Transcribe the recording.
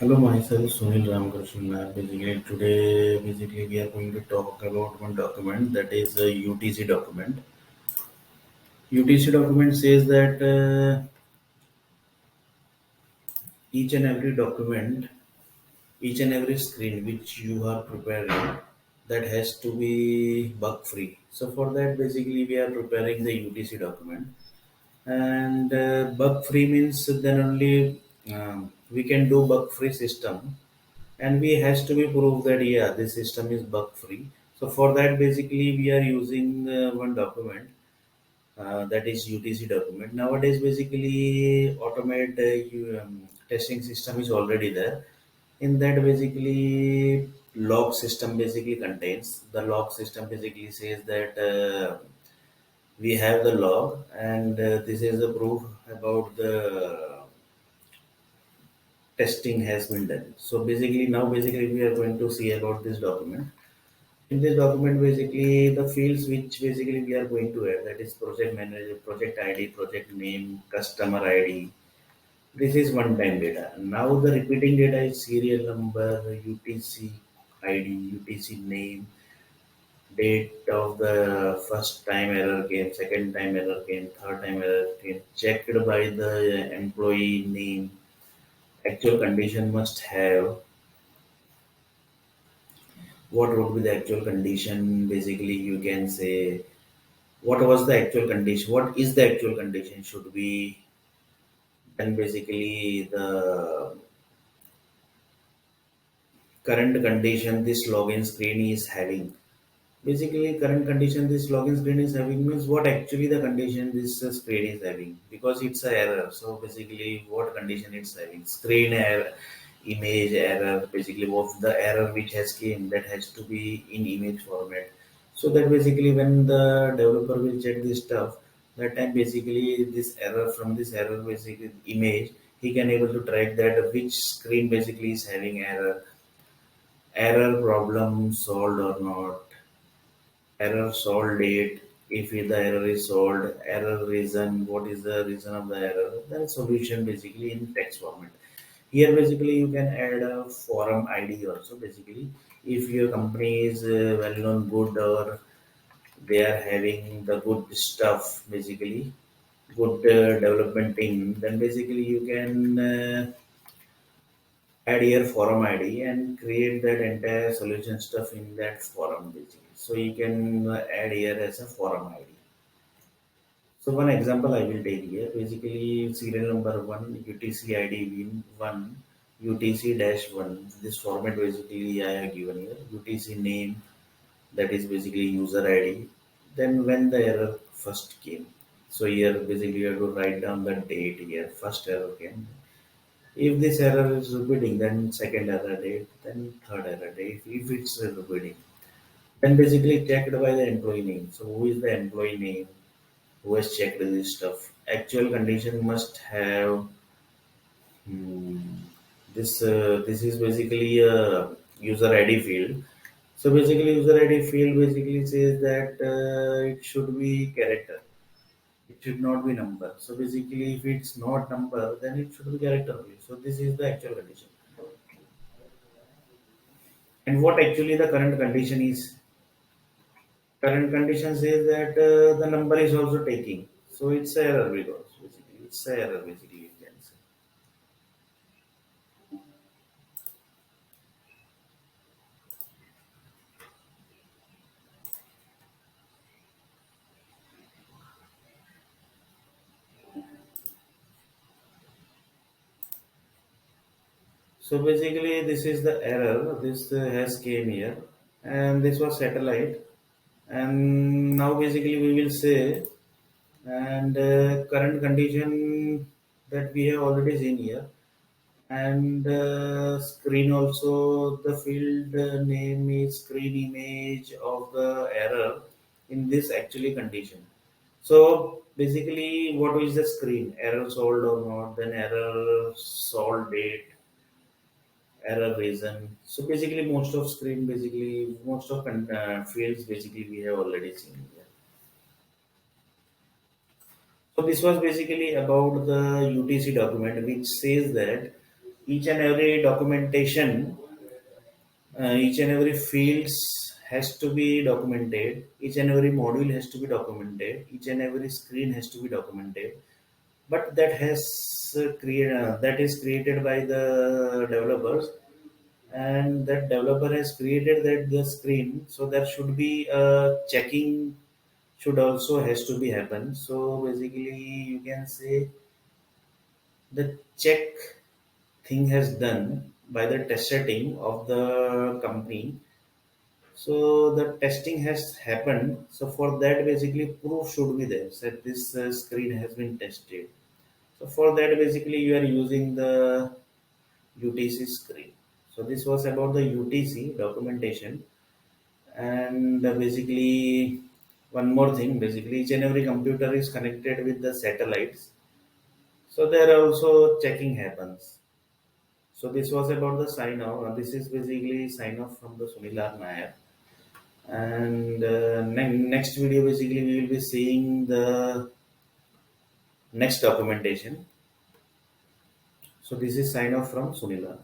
Hello, myself Sunil Ramakrishnan. Basically, we are going to talk about one document that is a UTC document. UTC document says that each and every document, each and every screen which you are preparing, that has to be bug free. So for that, basically, we are preparing the UTC document, and bug free means then only we can do bug free system, and we has to be proved that yeah, this system is bug free. So for that, basically we are using one document, that is UTC document. Nowadays basically automate testing system is already there. In that, basically log system basically contains, the log system basically says that we have the log, and this is a proof about the testing has been done. So basically now basically we are going to see about this document. In this document, basically the fields which basically we are going to add, that is project manager, project ID, project name, customer ID. This is one-time data. Now the repeating data is serial number, UTC ID, UTC name, date of the first time error came, second time error came, third time error came, checked by the employee name. Actual condition must have what would be the actual condition. Basically, you can say what was the actual condition, what is the actual condition should be. Then basically the current condition this login screen is having. Basically current condition this login screen is having means what actually the condition this screen is having, because it's a error. So basically what condition it's having, screen error, image error, basically of the error which has came, that has to be in image format. So that basically when the developer will check this stuff, that time basically this error, from this error basically image, he can able to track that which screen basically is having error, error problem solved or not, error solved date, if the error is solved, error reason, what is the reason of the error, then solution basically in text format. Here basically you can add a forum ID also. Basically if your company is well known good, or they are having the good stuff, basically good development team, then basically you can add your forum ID and create that entire solution stuff in that forum basically. So you can add here as a forum ID. So one example I will take here. Basically serial number one, UTC ID win one, UTC dash one. This format basically I have given here. UTC name, that is basically user ID. Then when the error first came. So here basically you have to write down the date here. First error came. If this error is repeating, then second error date, then third error date. If it's repeating, then basically checked by the employee name. So who is the employee name? Who has checked this stuff? Actual condition must have hmm, this. This is basically a user ID field. So basically, user ID field basically says that it should be character. It should not be number. So basically, if it's not number, then it should be character only. So this is the actual condition. And what actually the current condition is? Current condition says that the number is also taking. So it's a error, because basically it's a error basically you can say. So basically this is the error. This has came here, and this was satellite. And now basically we will say, and current condition that we have already seen here, and screen also, the field name is screen image of the error in this actually condition. So basically what is the screen, error solved or not, then error solved date, error reason. So basically most of screen, basically most of fields basically we have already seen here. So this was basically about the UTC document, which says that each and every documentation, each and every fields has to be documented, each and every module has to be documented, each and every screen has to be documented. But that is created by the developers, and that developer has created that the screen, so there should be a checking should also has to be happen. So basically you can say the check thing has done by the tester team of the company. So the testing has happened. So for that, basically proof should be there that this screen has been tested. So for that, basically you are using the UTC screen. So this was about the UTC documentation, and basically one more thing. Basically, each and every computer is connected with the satellites. So there also checking happens. So this was about the sign off. This is basically sign off from the Sunilar Nair. And next video, basically, we will be seeing the next documentation. So this is sign off from Sunila.